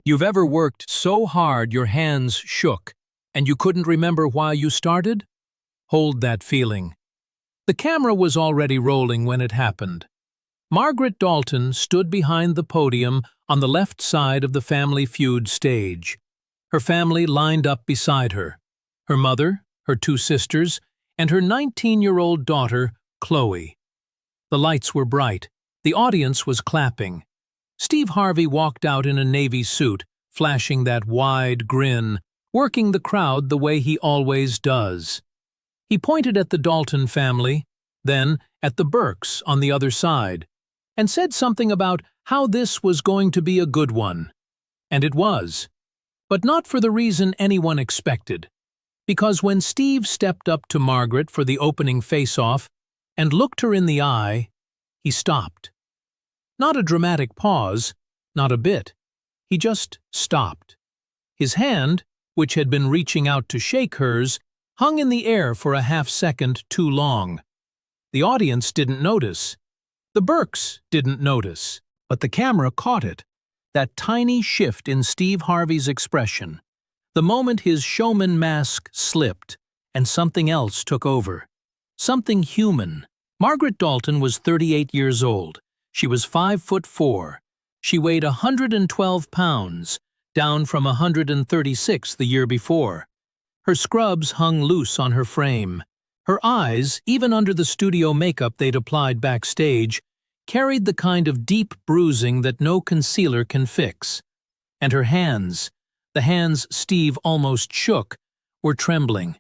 You've ever worked so hard your hands shook, and you couldn't remember why you started? Hold that feeling. The camera was already rolling when it happened. Margaret Dalton stood behind the podium on the left side of the Family Feud stage. Her family lined up beside her. Her mother, her two sisters, and her 19-year-old daughter, Chloe. The lights were bright. The audience was clapping. Steve Harvey walked out in a navy suit, flashing that wide grin, working the crowd the way he always does. He pointed at the Dalton family, then at the Burkes on the other side, and said something about how this was going to be a good one. And it was. But not for the reason anyone expected. Because when Steve stepped up to Margaret for the opening face-off and looked her in the eye, he stopped. Not a dramatic pause, not a bit. He just stopped. His hand, which had been reaching out to shake hers, hung in the air for a half-second too long. The audience didn't notice. The Burkes didn't notice. But the camera caught it. That tiny shift in Steve Harvey's expression. The moment his showman mask slipped, and something else took over. Something human. Margaret Dalton was 38 years old. She was 5'4". She weighed 112 pounds, down from 136 the year before. Her scrubs hung loose on her frame. Her eyes, even under the studio makeup they'd applied backstage, carried the kind of deep bruising that no concealer can fix. And her hands, the hands Steve almost shook, were trembling.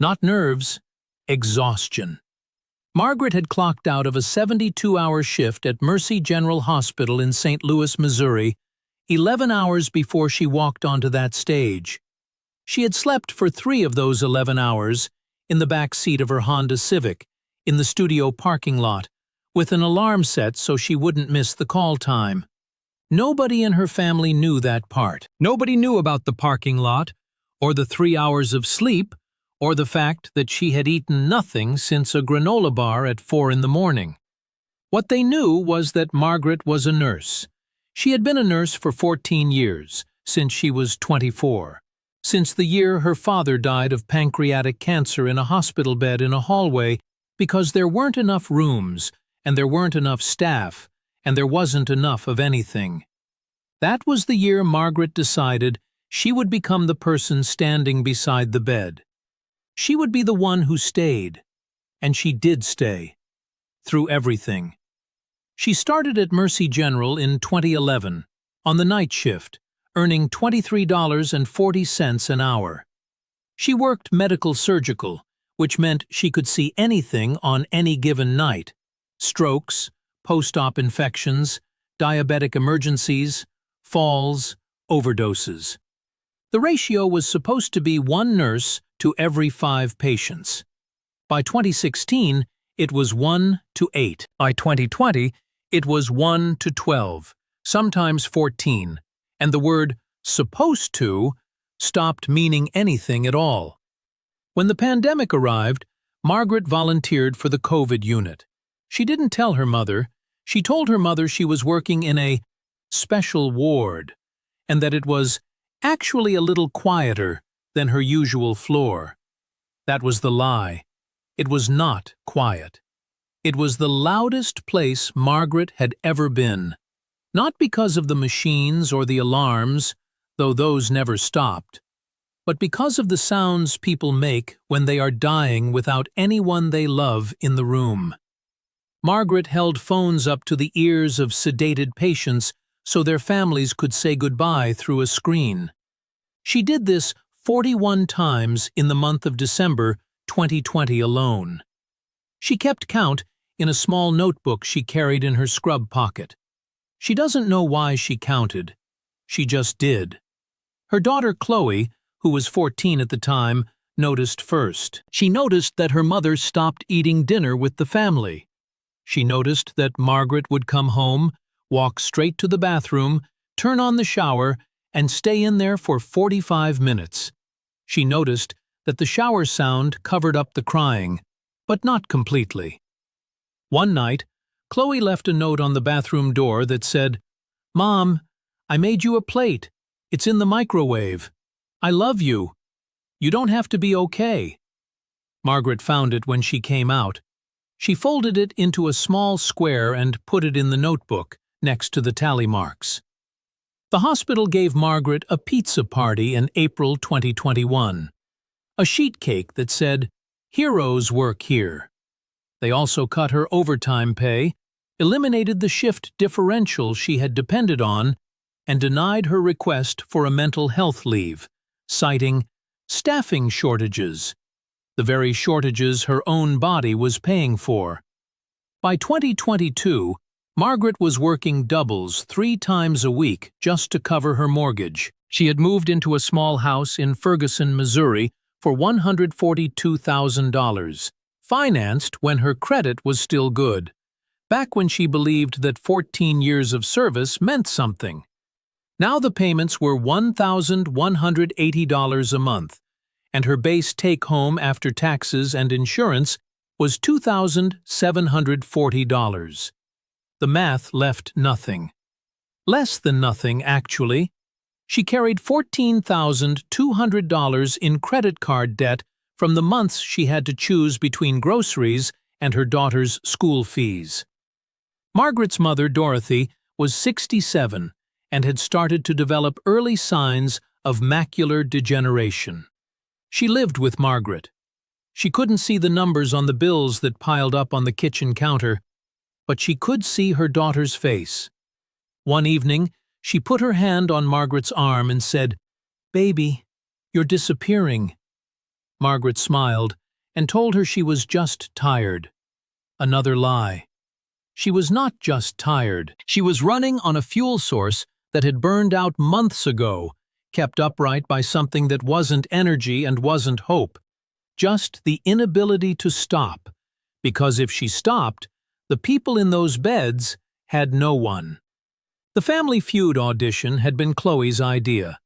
Not nerves, exhaustion. Margaret had clocked out of a 72-hour shift at Mercy General Hospital in St. Louis, Missouri, 11 hours before she walked onto that stage. She had slept for 3 of those 11 hours, in the back seat of her Honda Civic, in the studio parking lot, with an alarm set so she wouldn't miss the call time. Nobody in her family knew that part. Nobody knew about the parking lot, or the 3 hours of sleep, or the fact that she had eaten nothing since a granola bar at 4 in the morning. What they knew was that Margaret was a nurse. She had been a nurse for 14 years, since she was 24, since the year her father died of pancreatic cancer in a hospital bed in a hallway because there weren't enough rooms, and there weren't enough staff, and there wasn't enough of anything. That was the year Margaret decided she would become the person standing beside the bed. She would be the one who stayed, and she did stay, through everything. She started at Mercy General in 2011, on the night shift, earning $23.40 an hour. She worked medical surgical, which meant she could see anything on any given night: strokes, post-op infections, diabetic emergencies, falls, overdoses. The ratio was supposed to be 1 nurse to every 5 patients. By 2016, it was 1 to 8. By 2020, it was 1 to 12, sometimes 14, and the word "supposed to" stopped meaning anything at all. When the pandemic arrived, Margaret volunteered for the COVID unit. She didn't tell her mother. She told her mother she was working in a special ward, and that it was actually a little quieter than her usual floor. That was the lie. It was not quiet. It was the loudest place Margaret had ever been. Not because of the machines or the alarms, though those never stopped, but because of the sounds people make when they are dying without anyone they love in the room. Margaret held phones up to the ears of sedated patients so their families could say goodbye through a screen. She did this 41 times in the month of December 2020 alone. She kept count in a small notebook she carried in her scrub pocket. She doesn't know why she counted. She just did. Her daughter Chloe, who was 14 at the time, noticed first. She noticed that her mother stopped eating dinner with the family. She noticed that Margaret would come home, walk straight to the bathroom, turn on the shower, and stay in there for 45 minutes. She noticed that the shower sound covered up the crying, but not completely. One night, Chloe left a note on the bathroom door that said, "Mom, I made you a plate. It's in the microwave. I love you. You don't have to be okay. Margaret found it when she came out. She folded it into a small square and put it in the notebook, next to the tally marks. The hospital gave Margaret a pizza party in April 2021. A sheet cake that said, "Heroes work here." They also cut her overtime pay, eliminated the shift differential she had depended on, and denied her request for a mental health leave, citing staffing shortages, the very shortages her own body was paying for. By 2022, Margaret was working doubles 3 times a week just to cover her mortgage. She had moved into a small house in Ferguson, Missouri for $142,000, financed when her credit was still good, back when she believed that 14 years of service meant something. Now the payments were $1,180 a month, and her base take-home after taxes and insurance was $2,740. The math left nothing. Less than nothing, actually. She carried $14,200 in credit card debt from the months she had to choose between groceries and her daughter's school fees. Margaret's mother, Dorothy, was 67 and had started to develop early signs of macular degeneration. She lived with Margaret. She couldn't see the numbers on the bills that piled up on the kitchen counter, but she could see her daughter's face. One evening, she put her hand on Margaret's arm and said, "Baby, you're disappearing." Margaret smiled and told her she was just tired. Another lie. She was not just tired. She was running on a fuel source that had burned out months ago, kept upright by something that wasn't energy and wasn't hope. Just the inability to stop, because if she stopped, the people in those beds had no one. The Family Feud audition had been Chloe's idea.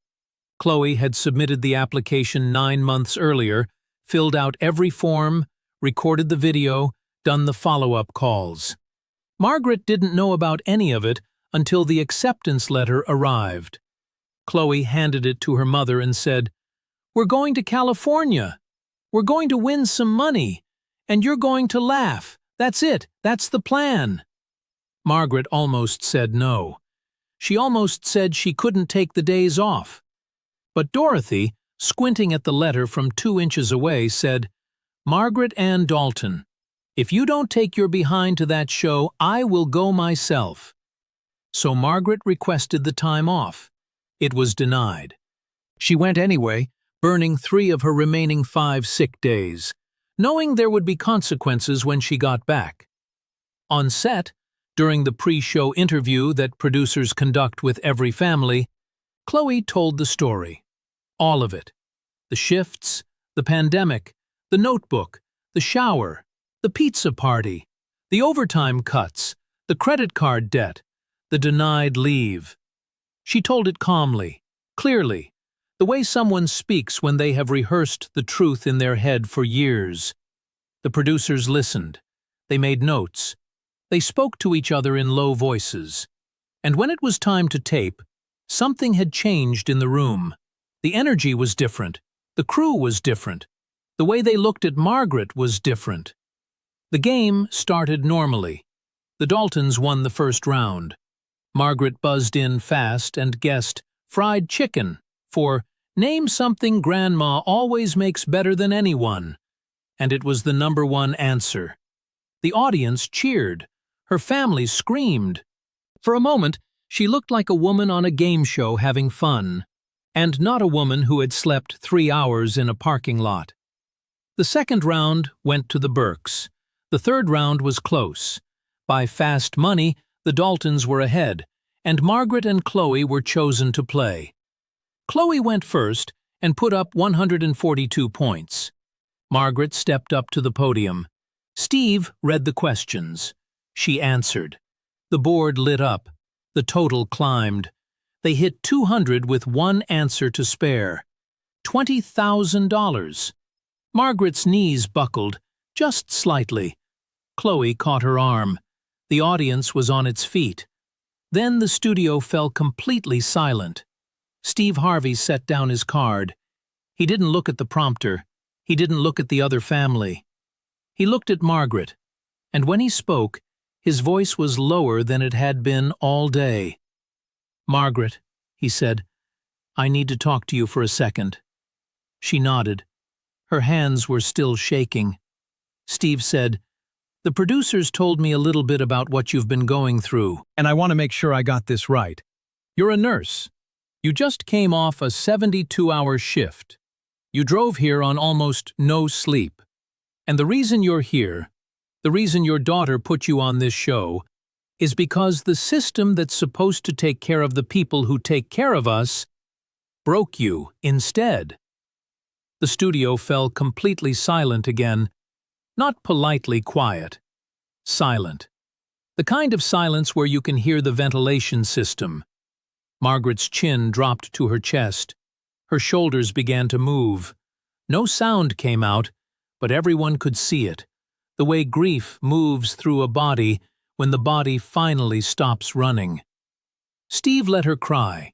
Chloe had submitted the application 9 months earlier, filled out every form, recorded the video, done the follow-up calls. Margaret didn't know about any of it until the acceptance letter arrived. Chloe handed it to her mother and said, "We're going to California. We're going to win some money, and you're going to laugh. That's it. That's the plan." Margaret almost said no. She almost said she couldn't take the days off. But Dorothy, squinting at the letter from 2 inches away, said, "Margaret Ann Dalton, if you don't take your behind to that show, I will go myself." So Margaret requested the time off. It was denied. She went anyway, burning 3 of her remaining 5 sick days, knowing there would be consequences when she got back. On set, during the pre-show interview that producers conduct with every family, Chloe told the story. All of it. The shifts, the pandemic, the notebook, the shower, the pizza party, the overtime cuts, the credit card debt, the denied leave. She told it calmly, clearly, the way someone speaks when they have rehearsed the truth in their head for years. The producers listened. They made notes. They spoke to each other in low voices. And when it was time to tape, something had changed in the room. The energy was different. The crew was different. The way they looked at Margaret was different. The game started normally. The Daltons won the first round. Margaret buzzed in fast and guessed fried chicken for "Name something Grandma always makes better than anyone." And it was the #1 answer. The audience cheered. Her family screamed. For a moment, she looked like a woman on a game show having fun, and not a woman who had slept 3 hours in a parking lot. The second round went to the Burkes. The third round was close. By fast money, the Daltons were ahead, and Margaret and Chloe were chosen to play. Chloe went first and put up 142 points. Margaret stepped up to the podium. Steve read the questions. She answered. The board lit up. The total climbed. They hit 200 with 1 answer to spare. $20,000. Margaret's knees buckled, just slightly. Chloe caught her arm. The audience was on its feet. Then the studio fell completely silent. Steve Harvey set down his card. He didn't look at the prompter. He didn't look at the other family. He looked at Margaret, and when he spoke, his voice was lower than it had been all day. "Margaret," he said, "I need to talk to you for a second." She nodded. Her hands were still shaking. Steve said, "The producers told me a little bit about what you've been going through, and I want to make sure I got this right. You're a nurse. You just came off a 72-hour shift. You drove here on almost no sleep. And the reason you're here, the reason your daughter put you on this show, is because the system that's supposed to take care of the people who take care of us broke you instead." The studio fell completely silent again, not politely quiet, silent. The kind of silence where you can hear the ventilation system. Margaret's chin dropped to her chest. Her shoulders began to move. No sound came out, but everyone could see it, the way grief moves through a body when the body finally stops running. Steve let her cry.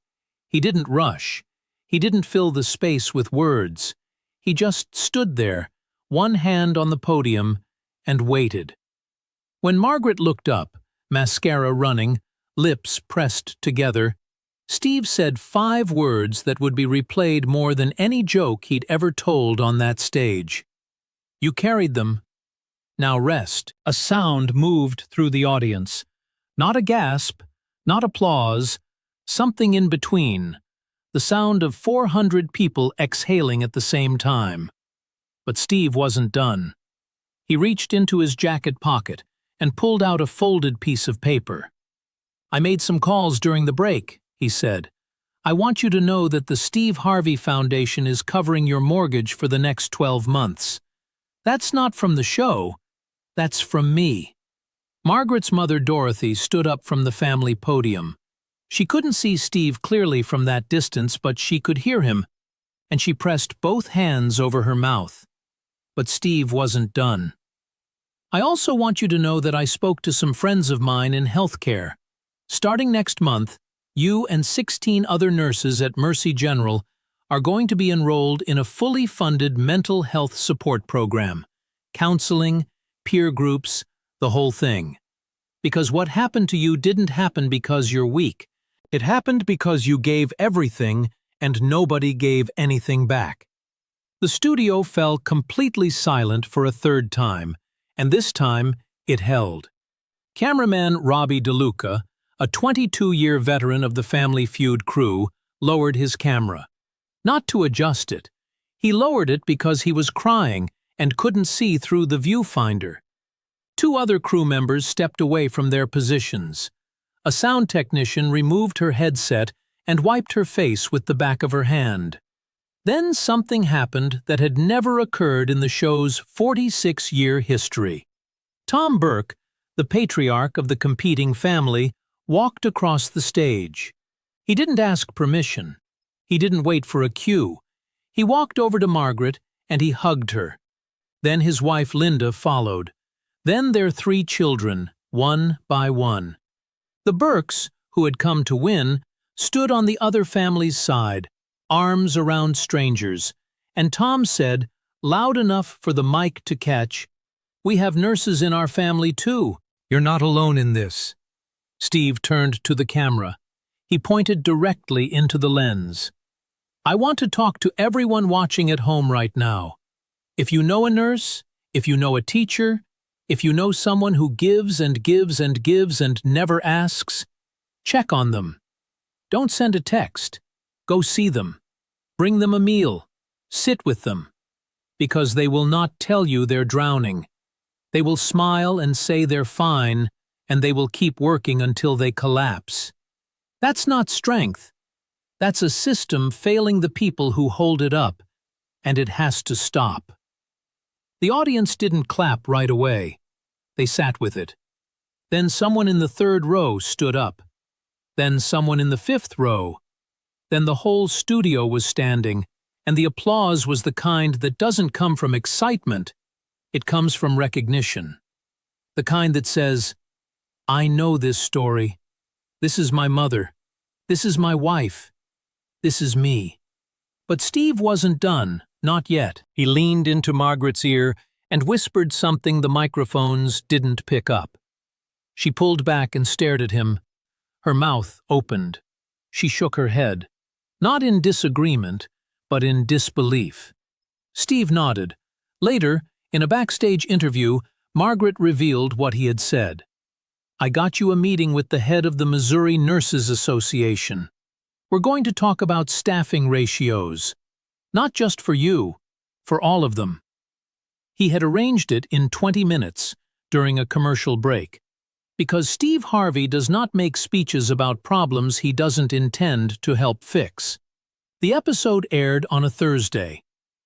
He didn't rush. He didn't fill the space with words. He just stood there, one hand on the podium, and waited. When Margaret looked up, mascara running, lips pressed together, Steve said 5 words that would be replayed more than any joke he'd ever told on that stage. "You carried them. Now rest." A sound moved through the audience. Not a gasp, not applause, something in between. The sound of 400 people exhaling at the same time. But Steve wasn't done. He reached into his jacket pocket and pulled out a folded piece of paper. "I made some calls during the break," he said. "I want you to know that the Steve Harvey Foundation is covering your mortgage for the next 12 months. That's not from the show. That's from me." Margaret's mother, Dorothy, stood up from the family podium. She couldn't see Steve clearly from that distance, but she could hear him, and she pressed both hands over her mouth. But Steve wasn't done. "I also want you to know that I spoke to some friends of mine in healthcare. Starting next month, you and 16 other nurses at Mercy General are going to be enrolled in a fully funded mental health support program. Counseling, peer groups, the whole thing. Because what happened to you didn't happen because you're weak. It happened because you gave everything and nobody gave anything back." The studio fell completely silent for a third time, and this time it held. Cameraman Robbie DeLuca, a 22-year veteran of the Family Feud crew, lowered his camera. Not to adjust it. He lowered it because he was crying and couldn't see through the viewfinder. 2 other crew members stepped away from their positions. A sound technician removed her headset and wiped her face with the back of her hand. Then something happened that had never occurred in the show's 46-year history. Tom Burke, the patriarch of the competing family, walked across the stage. He didn't ask permission. He didn't wait for a cue. He walked over to Margaret and he hugged her. Then his wife Linda followed. Then their 3 children, one by one. The Burkes, who had come to win, stood on the other family's side, arms around strangers, and Tom said, loud enough for the mic to catch, "We have nurses in our family too. You're not alone in this." Steve turned to the camera. He pointed directly into the lens. "I want to talk to everyone watching at home right now. If you know a nurse, if you know a teacher, if you know someone who gives and gives and gives and never asks, check on them. Don't send a text. Go see them. Bring them a meal. Sit with them. Because they will not tell you they're drowning. They will smile and say they're fine, and they will keep working until they collapse. That's not strength. That's a system failing the people who hold it up, and it has to stop." The audience didn't clap right away. They sat with it. Then someone in the 3rd row stood up. Then someone in the 5th row. Then the whole studio was standing, and the applause was the kind that doesn't come from excitement. It comes from recognition. The kind that says, "I know this story. This is my mother. This is my wife. This is me." But Steve wasn't done, not yet. He leaned into Margaret's ear and whispered something the microphones didn't pick up. She pulled back and stared at him. Her mouth opened. She shook her head, not in disagreement, but in disbelief. Steve nodded. Later, in a backstage interview, Margaret revealed what he had said. "I got you a meeting with the head of the Missouri Nurses Association. We're going to talk about staffing ratios. Not just for you, for all of them." He had arranged it in 20 minutes, during a commercial break. Because Steve Harvey does not make speeches about problems he doesn't intend to help fix. The episode aired on a Thursday.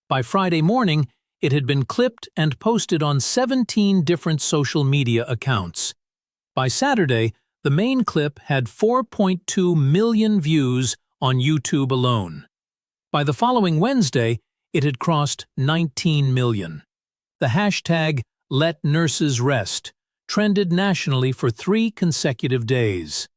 By Friday morning, it had been clipped and posted on 17 different social media accounts. By Saturday, the main clip had 4.2 million views on YouTube alone. By the following Wednesday, it had crossed 19 million. The hashtag #LetNursesRest trended nationally for 3 consecutive days.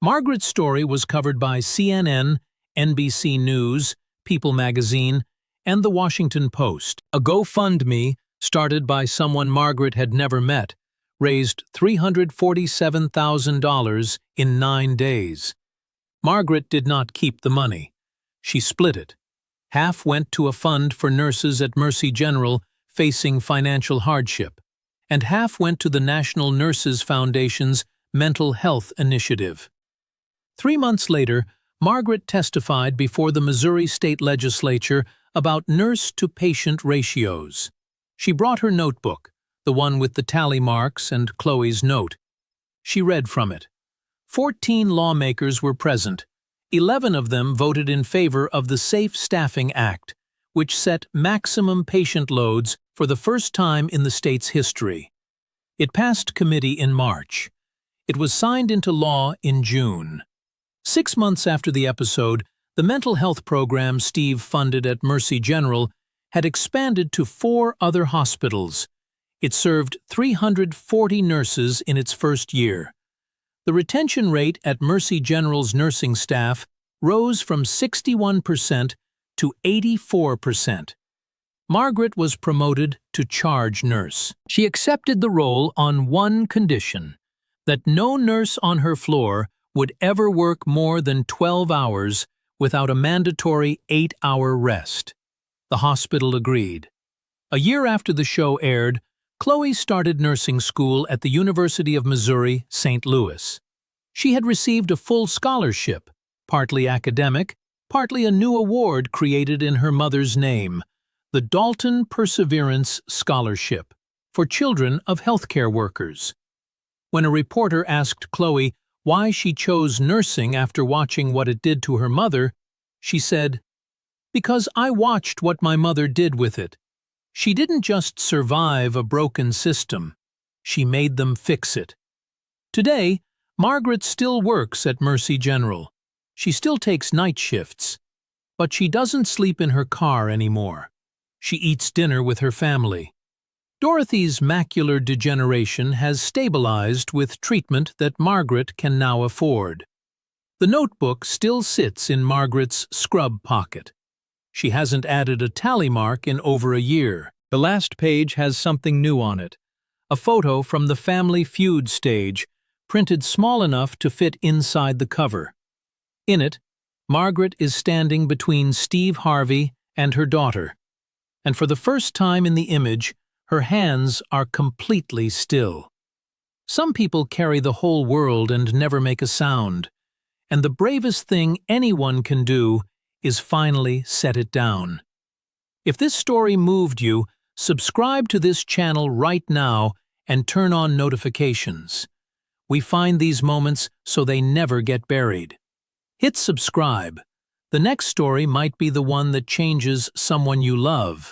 Margaret's story was covered by CNN, NBC News, People magazine, and The Washington Post. A GoFundMe, started by someone Margaret had never met, raised $347,000 in 9 days. Margaret did not keep the money. She split it. Half went to a fund for nurses at Mercy General facing financial hardship, and half went to the National Nurses Foundation's Mental Health Initiative. 3 months later, Margaret testified before the Missouri State Legislature about nurse-to-patient ratios. She brought her notebook, the one with the tally marks and Chloe's note. She read from it. 14 lawmakers were present. 11 of them voted in favor of the Safe Staffing Act, which set maximum patient loads for the first time in the state's history. It passed committee in March. It was signed into law in June. 6 months after the episode, the mental health program Steve funded at Mercy General had expanded to 4 other hospitals. It served 340 nurses in its first year. The retention rate at Mercy General's nursing staff rose from 61% to 84%. Margaret was promoted to charge nurse. She accepted the role on one condition, that no nurse on her floor would ever work more than 12 hours without a mandatory 8-hour rest. The hospital agreed. A year after the show aired, Chloe started nursing school at the University of Missouri, St. Louis. She had received a full scholarship, partly academic, partly a new award created in her mother's name, the Dalton Perseverance Scholarship, for children of healthcare workers. When a reporter asked Chloe why she chose nursing after watching what it did to her mother, she said, "Because I watched what my mother did with it. She didn't just survive a broken system, she made them fix it." Today, Margaret still works at Mercy General. She still takes night shifts, but she doesn't sleep in her car anymore. She eats dinner with her family. Dorothy's macular degeneration has stabilized with treatment that Margaret can now afford. The notebook still sits in Margaret's scrub pocket. She hasn't added a tally mark in over a year. The last page has something new on it. A photo from the family Feud stage, printed small enough to fit inside the cover. In it, Margaret is standing between Steve Harvey and her daughter. And for the first time in the image, her hands are completely still. Some people carry the whole world and never make a sound, and the bravest thing anyone can do is finally set it down. If this story moved you, subscribe to this channel right now and turn on notifications. We find these moments so they never get buried. Hit subscribe. The next story might be the one that changes someone you love.